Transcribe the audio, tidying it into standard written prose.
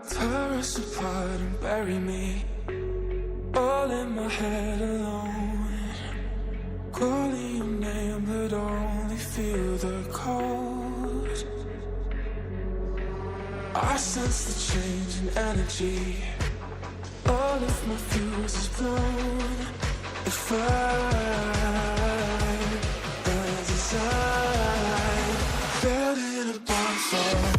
Tear us apart and bury me all in my head alone, calling your name but only feel the cold. I sense the change in energy, all of my fuse is blown. If I, as I, felt in a bonfire.